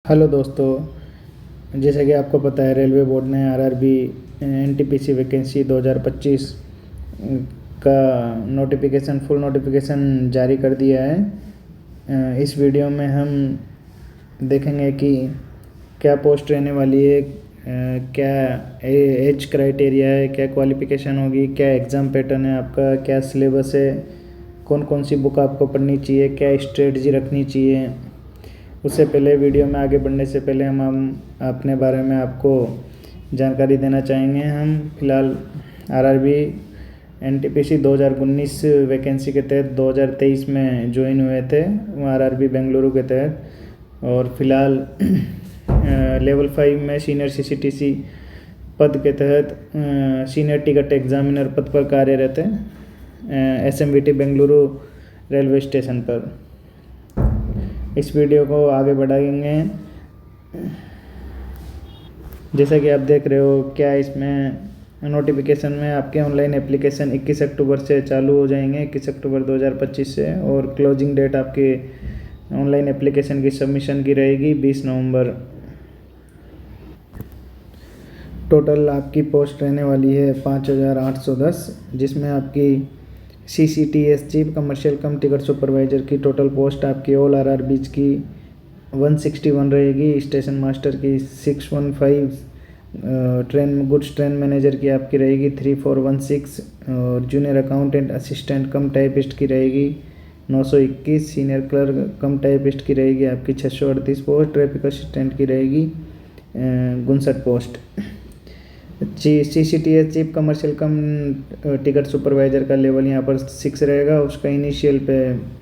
Hello दोस्तों, जैसा कि आपको पता है रेलवे बोर्ड ने आरआरबी एनटीपीसी वैकेंसी 2025 का फुल नोटिफिकेशन जारी कर दिया है। इस वीडियो में हम देखेंगे कि क्या पोस्ट रहने वाली है, क्या एज क्राइटेरिया है, क्या क्वालिफ़िकेशन होगी, क्या एग्ज़ाम पैटर्न है आपका, क्या सिलेबस है, कौन कौन सी बुक आपको पढ़नी चाहिए, क्या स्ट्रेटजी रखनी चाहिए। उससे पहले वीडियो में आगे बढ़ने से पहले हम अपने बारे में आपको जानकारी देना चाहेंगे। हम फिलहाल आरआरबी एनटीपीसी 2019 वैकेंसी के तहत 2023 में ज्वाइन हुए थे आरआरबी बेंगलुरु के तहत, और फिलहाल लेवल 5 में सीनियर सीसीटीसी पद के तहत सीनियर टिकट एग्जामिनर पद पर कार्यरत है एसएमवीटी बेंगलुरु रेलवे स्टेशन पर। इस वीडियो को आगे बढ़ाएंगे। जैसा कि आप देख रहे हो, क्या इसमें नोटिफिकेशन में आपके ऑनलाइन एप्लीकेशन 21 अक्टूबर से चालू हो जाएंगे, 21 अक्टूबर 2025 से, और क्लोजिंग डेट आपके ऑनलाइन एप्लीकेशन की सबमिशन की रहेगी 20 नवंबर। टोटल आपकी पोस्ट रहने वाली है 5810, जिसमें आपकी CCTS chief commercial cum ticket supervisor की टोटल पोस्ट आपकी ऑल आरआरबीज की 161 रहेगी। स्टेशन मास्टर की 615, गुड्स ट्रेन मैनेजर की आपकी रहेगी 3416, और जूनियर अकाउंटेंट असिस्टेंट कम टाइपिस्ट की रहेगी 921, सीनियर क्लर्क कम टाइपिस्ट की रहेगी आपकी 638 पोस्ट, ट्रैफिक असिस्टेंट की रहेगी 59 post. CCTS chief commercial cum ticket supervisor का लेवल यहाँ पर 6 रहेगा। उसका इनिशियल पे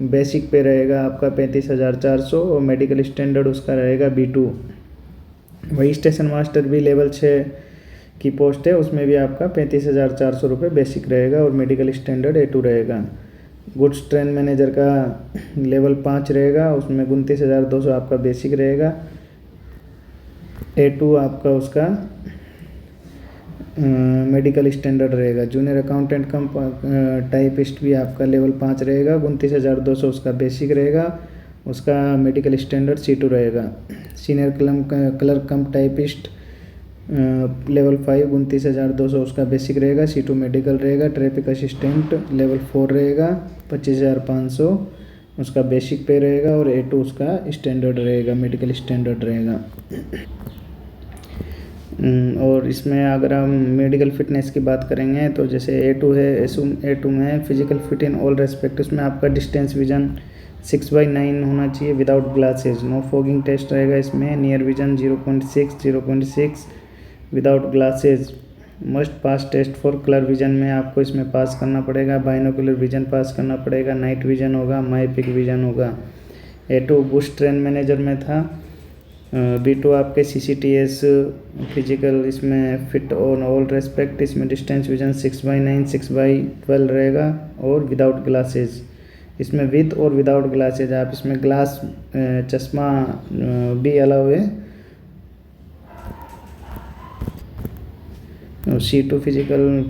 बेसिक पे रहेगा आपका 35,400, और मेडिकल स्टैंडर्ड उसका रहेगा B2। वही स्टेशन मास्टर भी लेवल 6 की पोस्ट है, उसमें भी आपका 35,400 रुपये बेसिक रहेगा और मेडिकल स्टैंडर्ड A2 रहेगा। गुड्स ट्रेन मैनेजर का लेवल 5 रहेगा, उसमें 29,200 आपका बेसिक रहेगा। A2 आपका उसका मेडिकल स्टैंडर्ड रहेगा। जूनियर अकाउंटेंट कम टाइपिस्ट भी आपका लेवल 5 रहेगा, 29,200 उसका बेसिक रहेगा, उसका मेडिकल स्टैंडर्ड C2 रहेगा। सीनियर क्लर्क कम टाइपिस्ट लेवल 5, 29,200 उसका बेसिक रहेगा, C2 मेडिकल रहेगा। ट्रैफिक असिस्टेंट लेवल 4 रहेगा, 25,500 उसका बेसिक पे रहेगा, और A2 उसका स्टैंडर्ड रहेगा, मेडिकल स्टैंडर्ड रहेगा। और इसमें अगर हम मेडिकल फिटनेस की बात करेंगे तो जैसे A2 है, A2 में physical fit in all respect, उसमें आपका डिस्टेंस विजन 6/9 होना चाहिए without glasses, no fogging test रहेगा इसमें। Near vision 0.6 without glasses, must pass test for colour vision में आपको इसमें पास करना पड़ेगा, बाइनोकुलर विजन पास करना पड़ेगा, नाइट विजन होगा, माइपिक विजन होगा। A2 बुश ट्रेन मैनेजर में था। B2 आपके CCTS फिजिकल इसमें फिट ऑन ऑल रेस्पेक्ट, इसमें डिस्टेंस विजन 6/9 6/12 रहेगा, और विदाउट ग्लासेज। इसमें विद और विदाउट ग्लासेज, आप इसमें ग्लास चश्मा भी अलाउ है। C2 physical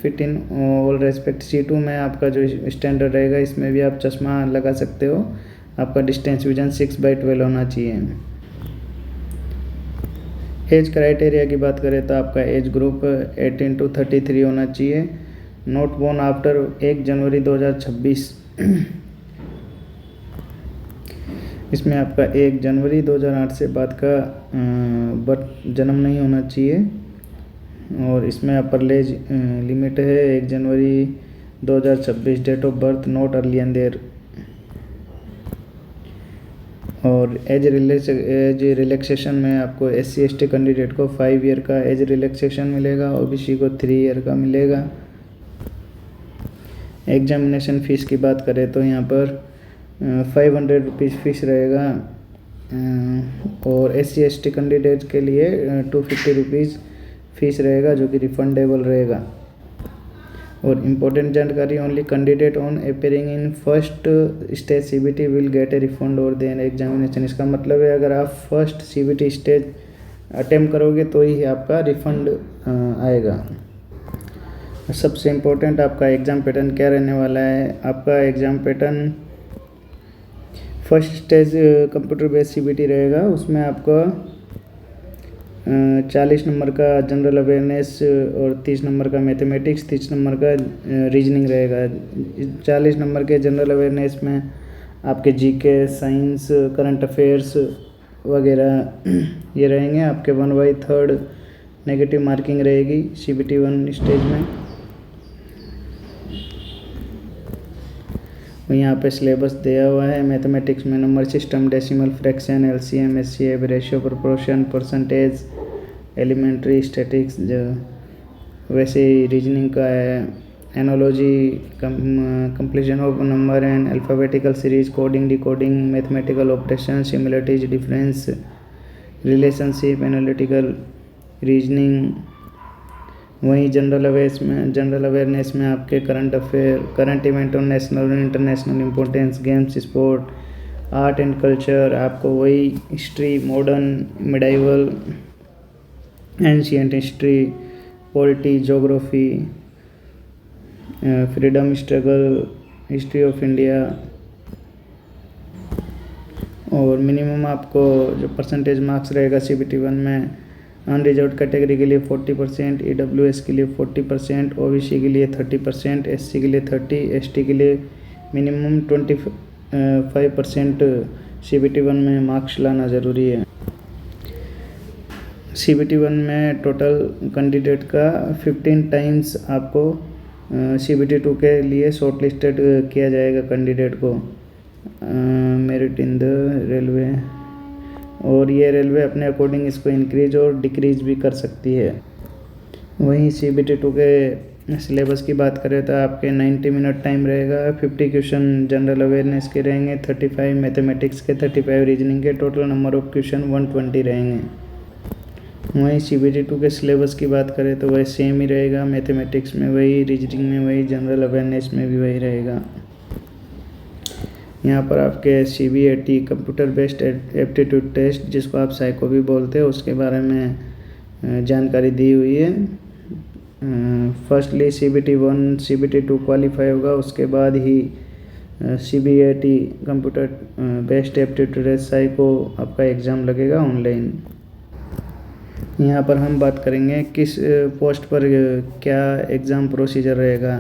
fit in all respect, C2 में आपका जो स्टैंडर्ड रहेगा इसमें भी आप चश्मा लगा सकते हो। आपका डिस्टेंस विजन 6/12 होना चाहिए। एज क्राइटेरिया की बात करें तो आपका एज ग्रुप 18 to 33 होना चाहिए। नॉट बोर्न आफ्टर 1 जनवरी 2026, इसमें आपका 1 जनवरी 2008 से बाद का जन्म नहीं होना चाहिए, और इसमें अपर एज लिमिट है 1 जनवरी 2026। Date of birth not earlier there. और एज रिलैक्सेशन में आपको SC/ST कैंडिडेट को 5 ईयर का एज रिलैक्सेशन मिलेगा, OBC को 3 ईयर का मिलेगा। एग्जामिनेशन फ़ीस की बात करें तो यहाँ पर 500 रुपीज़ फ़ीस रहेगा, और SC/ST कैंडिडेट के लिए 250 रुपीज़ फ़ीस रहेगा, जो कि रिफंडेबल रहेगा। और इम्पोर्टेंट जानकारी, only candidate on appearing in first stage CBT will get A refund और देन एग्जामिनेशन। इसका मतलब है अगर आप फर्स्ट CBT स्टेज अटेम्प्ट करोगे तो ही आपका रिफंड आएगा। सबसे इम्पोर्टेंट आपका एग्ज़ाम पैटर्न क्या रहने वाला है। आपका exam pattern first stage computer based CBT रहेगा, उसमें आपका 40 नंबर का जनरल अवेयरनेस और 30 नंबर का मैथमेटिक्स, 30 नंबर का रीजनिंग रहेगा। 40 नंबर के जनरल अवेयरनेस में आपके जीके, साइंस, करंट अफेयर्स वगैरह ये रहेंगे। आपके 1/3 नेगेटिव मार्किंग रहेगी सीबीटी 1 स्टेज में। यहाँ पे सिलेबस दिया हुआ है। मैथमेटिक्स में number system, decimal, fraction, LCM, HCF, ratio, proportion, percentage, elementary, statics. जो वैसे ही रीजनिंग का है, analogy, completion of number and alphabetical series, coding, decoding, mathematical operation, similarities, difference, relationship, analytical reasoning. वहीं जनरल अवेयरनेस में आपके current affair, current event और national और international importance, games, sport, art and culture. आपको वही history, modern, medieval, ancient history, polity, geography, freedom struggle, history of India. और minimum आपको जो परसेंटेज मार्क्स रहेगा सीबीटी 1 में, अनरिजर्व्ड कैटेगरी के लिए 40%, ईडब्ल्यूएस के लिए 40%, ओबीसी के लिए 30%, एससी के लिए 30%, एसटी के लिए मिनिमम 25% सीबीटी 1 में मार्क्स लाना ज़रूरी है। सीबीटी 1 में टोटल कैंडिडेट का 15 टाइम्स आपको सीबीटी 2 के लिए शॉर्ट लिस्टेड किया जाएगा कैंडिडेट को, मेरिट इन द रेलवे। और ये रेलवे अपने अकॉर्डिंग इसको इंक्रीज और डिक्रीज भी कर सकती है। वहीं सीबीटी 2 के सिलेबस की बात करें तो आपके 90 मिनट टाइम रहेगा। 50 क्वेश्चन जनरल अवेयरनेस के रहेंगे, 35 मैथमेटिक्स के, 35 रीजनिंग के। टोटल नंबर ऑफ क्वेश्चन 120 रहेंगे। वहीं सीबीटी 2 के सिलेबस की बात करें तो वही सेम ही रहेगा। मैथमेटिक्स में वही, रीजनिंग में वही, जनरल अवेयरनेस में भी वही रहेगा। यहाँ पर आपके CBAT computer based aptitude test, जिसको आप साइको भी बोलते हैं, उसके बारे में जानकारी दी हुई है। फर्स्टली सीबीटी 1 सीबीटी 2 क्वालिफाई होगा, उसके बाद ही CBAT computer based aptitude test psycho आपका एग्ज़ाम लगेगा ऑनलाइन। यहाँ पर हम बात करेंगे किस पोस्ट पर क्या एग्ज़ाम प्रोसीजर रहेगा।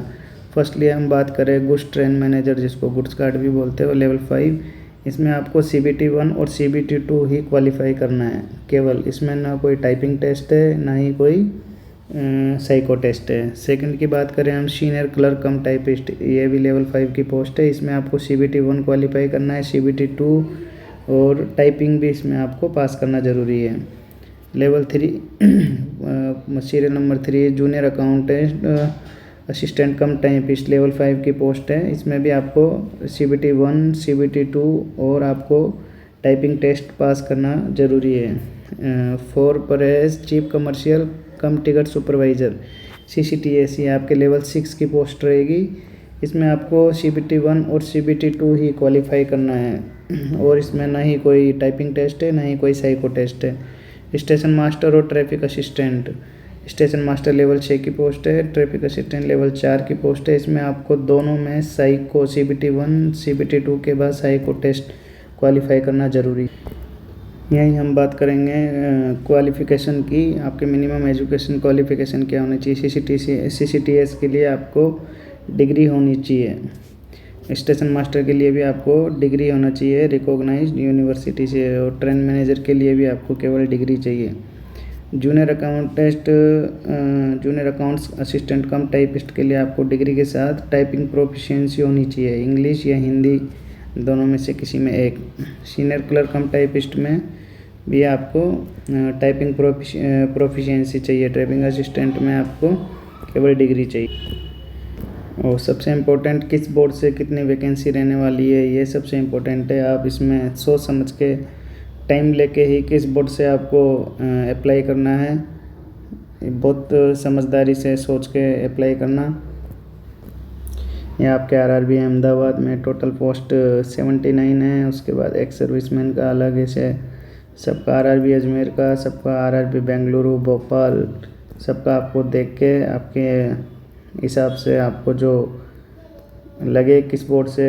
फर्स्टली हम बात करें गुड्स ट्रेन मैनेजर, जिसको गुड्स कार्ड भी बोलते हैं, लेवल 5। इसमें आपको सीबीटी 1 और सीबीटी 2 ही क्वालिफाई करना है केवल। इसमें ना कोई टाइपिंग टेस्ट है, ना ही कोई साइको टेस्ट है। सेकंड की बात करें हम सीनियर क्लर्क कम टाइपिस्ट, ये भी लेवल 5 की पोस्ट है। इसमें आपको सीबीटी 1 क्वालिफाई करना है, सीबीटी 2 और टाइपिंग भी इसमें आपको पास करना ज़रूरी है। Level 3 serial number 3 junior accountant assistant कम टाइपिस्ट, लेवल 5 की पोस्ट है। इसमें भी आपको सीबीटी 1 सीबीटी 2 और आपको टाइपिंग टेस्ट पास करना ज़रूरी है। 4 पर है chief commercial cum ticket supervisor, CCTS, ये आपके लेवल 6 की पोस्ट रहेगी। इसमें आपको सीबीटी 1 और सीबीटी 2 ही क्वालिफाई करना है और इसमें ना ही कोई टाइपिंग टेस्ट है, ना ही कोई साइको टेस्ट है। स्टेशन मास्टर और traffic assistant, station master level 6 की पोस्ट है, ट्रैफिक असिस्टेंट लेवल 4 की पोस्ट है। इसमें आपको दोनों में साइको सीबीटी 1 सीबीटी 2 के बाद साइको टेस्ट क्वालिफाई करना ज़रूरी है। यहीं हम बात करेंगे क्वालिफ़िकेशन की। आपके मिनिमम एजुकेशन क्वालिफ़िकेशन क्या होनी चाहिए। सीसीटीएस के लिए आपको डिग्री होनी चाहिए। स्टेशन मास्टर के लिए भी आपको डिग्री होना चाहिए रिकॉग्नाइज्ड यूनिवर्सिटी से, और ट्रेन मैनेजर के लिए भी आपको केवल डिग्री चाहिए। जूनियर अकाउंट्स असिस्टेंट कम टाइपिस्ट के लिए आपको डिग्री के साथ टाइपिंग प्रोफिशिएंसी होनी चाहिए, इंग्लिश या हिंदी दोनों में से किसी में एक। सीनियर क्लर्क कम टाइपिस्ट में भी आपको टाइपिंग प्रोफिशिएंसी चाहिए। टाइपिंग असिस्टेंट में आपको केवल डिग्री चाहिए। और सबसे इम्पोर्टेंट, किस बोर्ड से कितनी वैकेंसी रहने वाली है, ये सबसे इम्पोर्टेंट है। आप इसमें सोच समझ के टाइम लेके ही किस बोर्ड से आपको अप्लाई करना है, बहुत समझदारी से सोच के अप्लाई करना। ये आपके आरआरबी अहमदाबाद में टोटल पोस्ट 79 है। उसके बाद एक्स सर्विसमैन का अलग है, सबका आरआरबी अजमेर का, सबका आरआरबी बेंगलुरु, भोपाल, सबका आपको देख के आपके हिसाब से आपको जो लगे किस बोर्ड से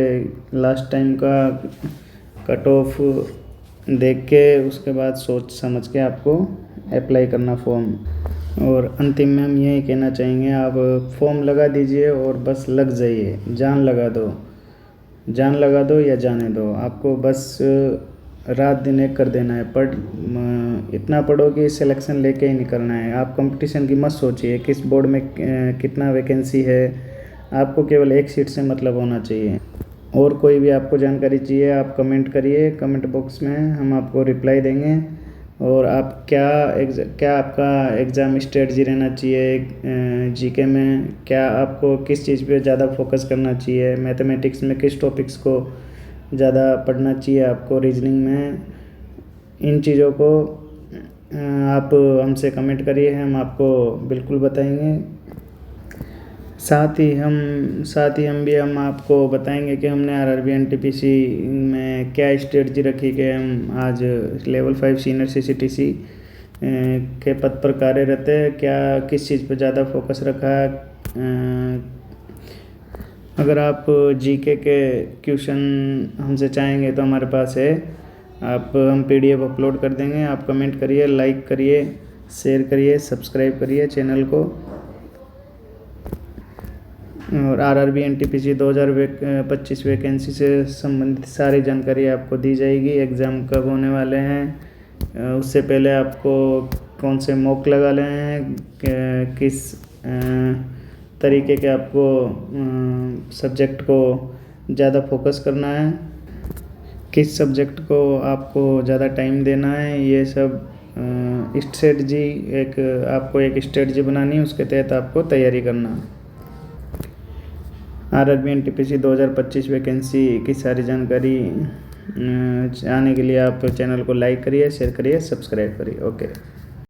लास्ट टाइम का कट ऑफ देख के उसके बाद सोच समझ के आपको अप्लाई करना फॉर्म। और अंतिम में हम यही कहना चाहेंगे, आप फॉर्म लगा दीजिए और बस लग जाइए, जान लगा दो या जाने दो। आपको बस रात दिन एक कर देना है, इतना पढ़ो कि सिलेक्शन लेके ही निकलना है। आप कंपटीशन की मत सोचिए किस बोर्ड में कितना वैकेंसी है, आपको केवल एक सीट से मतलब होना चाहिए। और कोई भी आपको जानकारी चाहिए आप कमेंट करिए, कमेंट बॉक्स में हम आपको रिप्लाई देंगे। और आप क्या आपका एग्ज़ाम स्ट्रेटजी रहना चाहिए जीके में, क्या आपको किस चीज़ पे ज़्यादा फोकस करना चाहिए, मैथमेटिक्स में किस टॉपिक्स को ज़्यादा पढ़ना चाहिए आपको, रीजनिंग में, इन चीज़ों को आप हमसे कमेंट करिए, हम आपको बिल्कुल बताएंगे। साथ ही हम आपको बताएंगे कि हमने आरआरबी एनटीपीसी में क्या स्ट्रेटजी रखी कि हम आज लेवल 5 सीनियर सीसीटीसी के पद पर कार्यरत है, क्या किस चीज़ पर ज़्यादा फोकस रखा है। अगर आप जीके के क्वेश्चन हमसे चाहेंगे तो हमारे पास है, हम पीडीएफ अपलोड कर देंगे। आप कमेंट करिए, लाइक करिए, शेयर करिए, सब्सक्राइब करिए चैनल को। और आरआरबी एनटीपीसी 2025 वैकेंसी से संबंधित सारी जानकारी आपको दी जाएगी। एग्ज़ाम कब होने वाले हैं, उससे पहले आपको कौन से मॉक लगाने हैं, किस तरीके के आपको सब्जेक्ट को ज़्यादा फोकस करना है, किस सब्जेक्ट को आपको ज़्यादा टाइम देना है, ये सब स्ट्रेटजी आपको एक स्ट्रेटजी बनानी है, उसके तहत आपको तैयारी करना है। आरआरबी एनटीपीसी 2025 वैकेंसी की सारी जानकारी आने के लिए आप चैनल को लाइक करिए, शेयर करिए, सब्सक्राइब करिए। ओके।